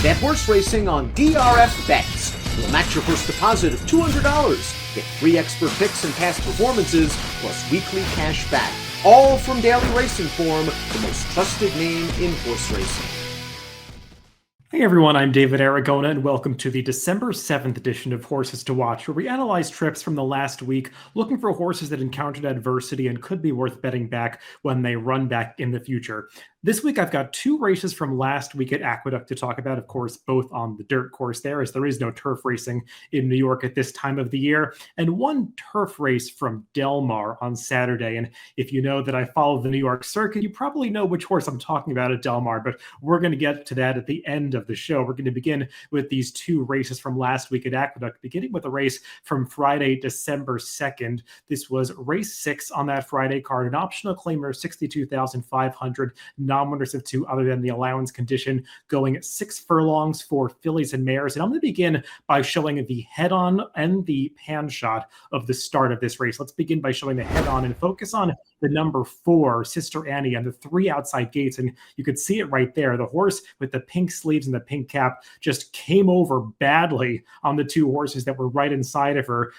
Bet horse racing on DRF Bets. We'll match your first deposit of $200. Get free expert picks and past performances, plus weekly cash back. All from Daily Racing Form, the most trusted name in horse racing. Hey everyone, I'm David Aragona, and welcome to the December 7th edition of Horses to Watch, where we analyze trips from the last week, looking for horses that encountered adversity and could be worth betting back when they run back in the future. This week, I've got two races from last week at Aqueduct to talk about, of course, both on the dirt course there, as there is no turf racing in New York at this time of the year, and one turf race from Del Mar on Saturday. And if you know that I follow the New York circuit, you probably know which horse I'm talking about at Del Mar, but we're going to get to that at the end of the show. We're going to begin with these two races from last week at Aqueduct, beginning with a race from Friday, December 2nd. This was race 6 on that Friday card, an optional claimer, 62,500, non-winners of 2 other than the allowance condition, going 6 furlongs for fillies and mares. And I'm going to begin by showing the head-on and the pan shot of the start of this race. Let's begin by showing the head-on and focus on the number 4, Sister Annie, and the 3 outside gates. And you could see it right there. The horse with the pink sleeves and the pink cap just came over badly on the 2 horses that were right inside of her.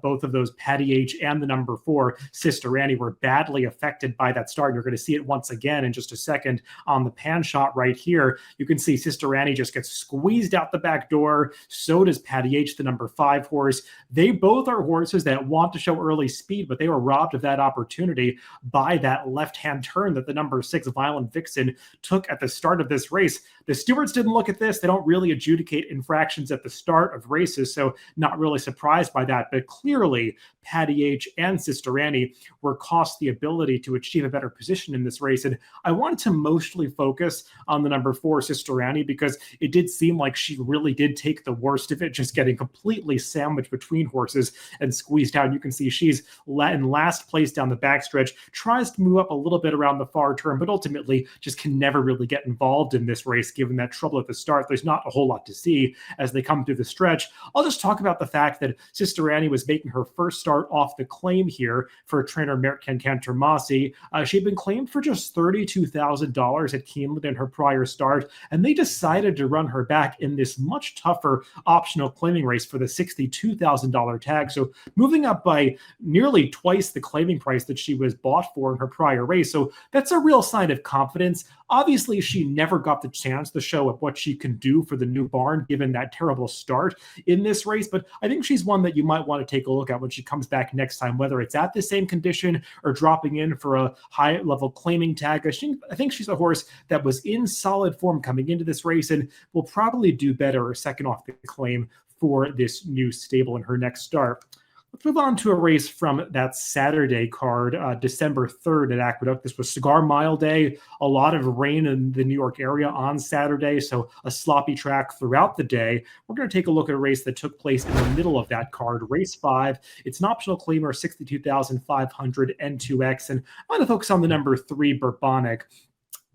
Both of those, Patty H and the number 4, Sister Annie, were badly affected by that start. You're going to see it once again in just a second on the pan shot right here. You can see Sister Annie just gets squeezed out the back door. So does Patty H, the number 5 horse. They both are horses that want to show early speed, but they were robbed of that opportunity by that left-hand turn that the number 6 Violent Vixen took at the start of this race. The stewards didn't look at this. They don't really adjudicate infractions at the start of races, so not really surprised by that. But clearly, Patty H and Sister Annie were cost the ability to achieve a better position in this race. And I wanted to mostly focus on the number 4, Sister Annie, because it did seem like she really did take the worst of it, just getting completely sandwiched between horses and squeezed out. You can see she's in last place down the backstretch, tries to move up a little bit around the far turn, but ultimately just can never really get involved in this race, given that trouble at the start. There's not a whole lot to see as they come through the stretch. I'll just talk about the fact that Sister Annie was making her first start off the claim here for trainer Mert Cantor-Masi. She had been claimed for just $32,000 at Keeneland in her prior start, and they decided to run her back in this much tougher optional claiming race for the $62,000 tag. So moving up by nearly twice the claiming price that she was bought for in her prior race. So that's a real sign of confidence. Obviously, she never got the chance to show what she can do for the new barn, given that terrible start in this race. But I think she's one that you might want to take a look at when she comes back next time, whether it's at the same condition or dropping in for a high-level claiming tag. I think she's a horse that was in solid form coming into this race and will probably do better second off the claim for this new stable in her next start. Let's move on to a race from that Saturday card, December 3rd at Aqueduct. This was Cigar Mile Day. A lot of rain in the New York area on Saturday, so a sloppy track throughout the day. We're going to take a look at a race that took place in the middle of that card, race 5. It's an optional claimer, 62,500 N2X, and I'm going to focus on the number 3, Bourbonic.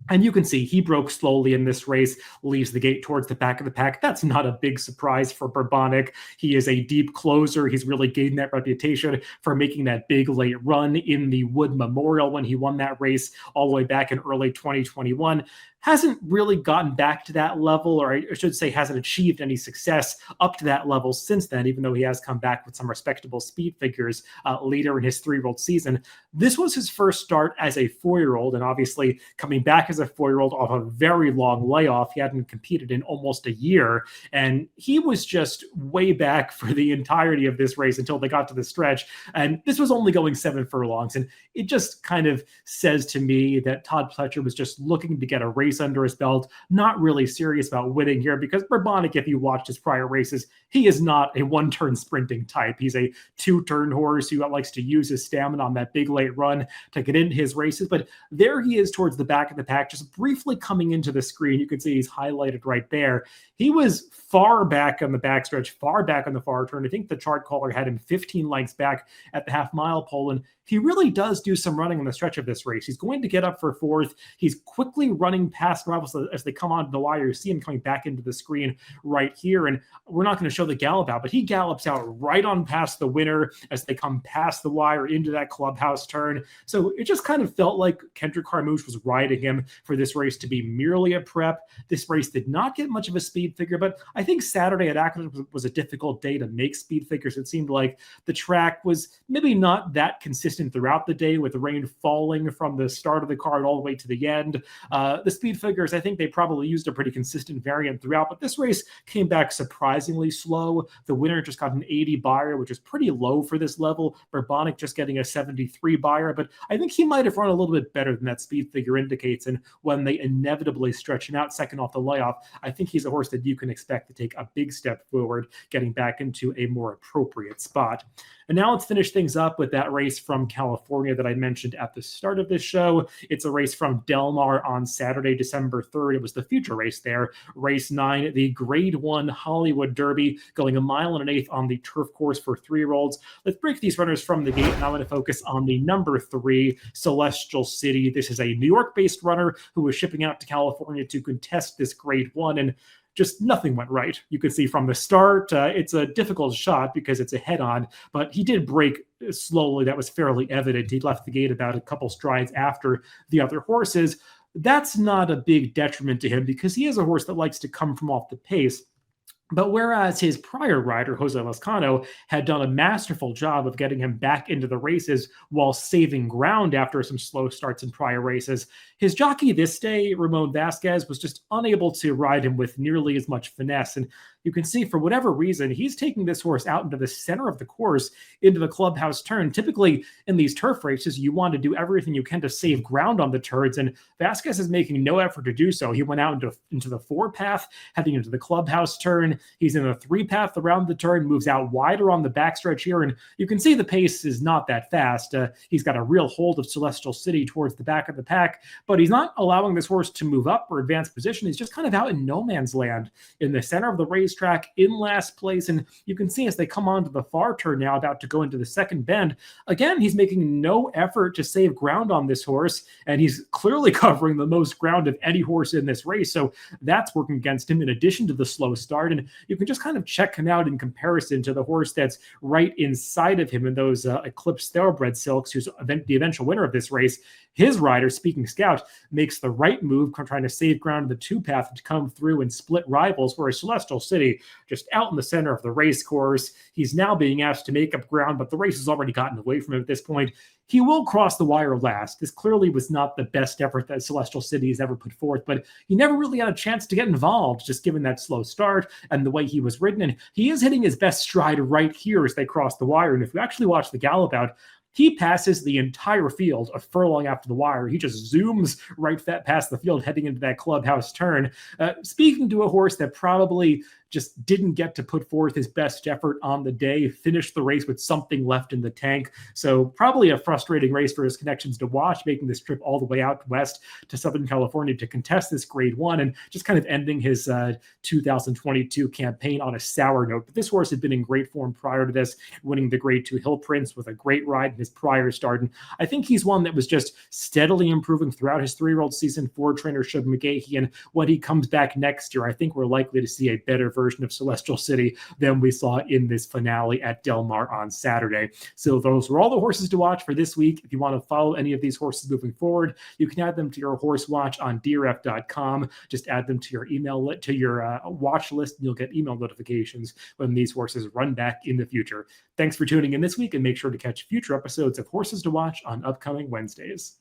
And you can see he broke slowly in this race, leaves the gate towards the back of the pack. That's not a big surprise for Bourbonic. He is a deep closer. He's really gained that reputation for making that big late run in the Wood Memorial when he won that race all the way back in early 2021. Hasn't really gotten back to that level, or I should say hasn't achieved any success up to that level since then, even though he has come back with some respectable speed figures later in his 3-year-old season. This was his first start as a 4-year-old, and obviously coming back as a 4-year-old off a very long layoff. He hadn't competed in almost a year, and he was just way back for the entirety of this race until they got to the stretch, and this was only going 7 furlongs, and it just kind of says to me that Todd Pletcher was just looking to get a race under his belt, not really serious about winning here, because Bourbonic, if you watched his prior races, he is not a one-turn sprinting type. He's a 2-turn horse who likes to use his stamina on that big late run to get into his races. But there he is towards the back of the pack, just briefly coming into the screen. You can see he's highlighted right there. He was far back on the backstretch, far back on the far turn. I think the chart caller had him 15 lengths back at the half-mile pole, and he really does do some running on the stretch of this race. He's going to get up for 4th. He's quickly running past rivals as they come onto the wire. You see him coming back into the screen right here, and we're not going to show the gallop out, but he gallops out right on past the winner as they come past the wire into that clubhouse turn. So it just kind of felt like Kendrick Carmouche was riding him for this race to be merely a prep. This race did not get much of a speed figure, but I think Saturday at Aqueduct was a difficult day to make speed figures. It seemed like the track was maybe not that consistent throughout the day, with the rain falling from the start of the card all the way to the end. The speed figures, I think they probably used a pretty consistent variant throughout, but this race came back surprisingly slow. The winner just got an 80 buyer, which is pretty low for this level. Bourbonic just getting a 73 buyer, but I think he might have run a little bit better than that speed figure indicates. And when they inevitably stretch him out second off the layoff, I think he's a horse that you can expect to take a big step forward, getting back into a more appropriate spot. And now let's finish things up with that race from California that I mentioned at the start of this show. It's a race from Del Mar on Saturday, December 3rd. It was the future race there. Race 9, the Grade 1 Hollywood Derby, going 1.125 miles on the turf course for 3-year-olds. Let's break these runners from the gate, and I'm going to focus on the number 3, Celestial City. This is a New York-based runner who was shipping out to California to contest this Grade 1, and just nothing went right. You could see from the start, it's a difficult shot because it's a head-on, but he did break slowly. That was fairly evident. He left the gate about a couple strides after the other horses. That's not a big detriment to him because he is a horse that likes to come from off the pace. But whereas his prior rider, Jose Lascano, had done a masterful job of getting him back into the races while saving ground after some slow starts in prior races, his jockey this day, Ramon Vasquez, was just unable to ride him with nearly as much finesse. And you can see, for whatever reason, he's taking this horse out into the center of the course, into the clubhouse turn. Typically, in these turf races, you want to do everything you can to save ground on the turns, and Vasquez is making no effort to do so. He went out into the 4-path, heading into the clubhouse turn. He's in a 3-path around the turn, moves out wider on the backstretch here, and you can see the pace is not that fast. He's got a real hold of Celestial City towards the back of the pack, but he's not allowing this horse to move up or advance position. He's just kind of out in no man's land in the center of the racetrack in last place, and you can see as they come onto the far turn now, about to go into the second bend, again, he's making no effort to save ground on this horse, and he's clearly covering the most ground of any horse in this race, so that's working against him in addition to the slow start. And you can just kind of check him out in comparison to the horse that's right inside of him in those Eclipse Thoroughbred Silks, who's the eventual winner of this race. His rider, Speaking Scout, makes the right move, trying to save ground in the 2-path to come through and split rivals, whereas Celestial City, just out in the center of the race course, he's now being asked to make up ground, but the race has already gotten away from him at this point. He will cross the wire last. This clearly was not the best effort that Celestial City has ever put forth, but he never really had a chance to get involved, just given that slow start and the way he was ridden. And he is hitting his best stride right here as they cross the wire. And if you actually watch the gallop out, he passes the entire field a furlong after the wire. He just zooms right past the field, heading into that clubhouse turn. Speaking to a horse that probably just didn't get to put forth his best effort on the day, finished the race with something left in the tank. So probably a frustrating race for his connections to watch, making this trip all the way out west to Southern California to contest this Grade 1 and just kind of ending his 2022 campaign on a sour note. But this horse had been in great form prior to this, winning the Grade 2 Hill Prince with a great ride in his prior start. And I think he's one that was just steadily improving throughout his 3-year-old season for trainer Shug McGahee. And when he comes back next year, I think we're likely to see a better version of Celestial City than we saw in this finale at Del Mar on Saturday. So those were all the horses to watch for this week. If you want to follow any of these horses moving forward, you can add them to your horse watch on DRF.com. Just add them to your watch list, and you'll get email notifications when these horses run back in the future. Thanks for tuning in this week, and make sure to catch future episodes of Horses to Watch on upcoming Wednesdays.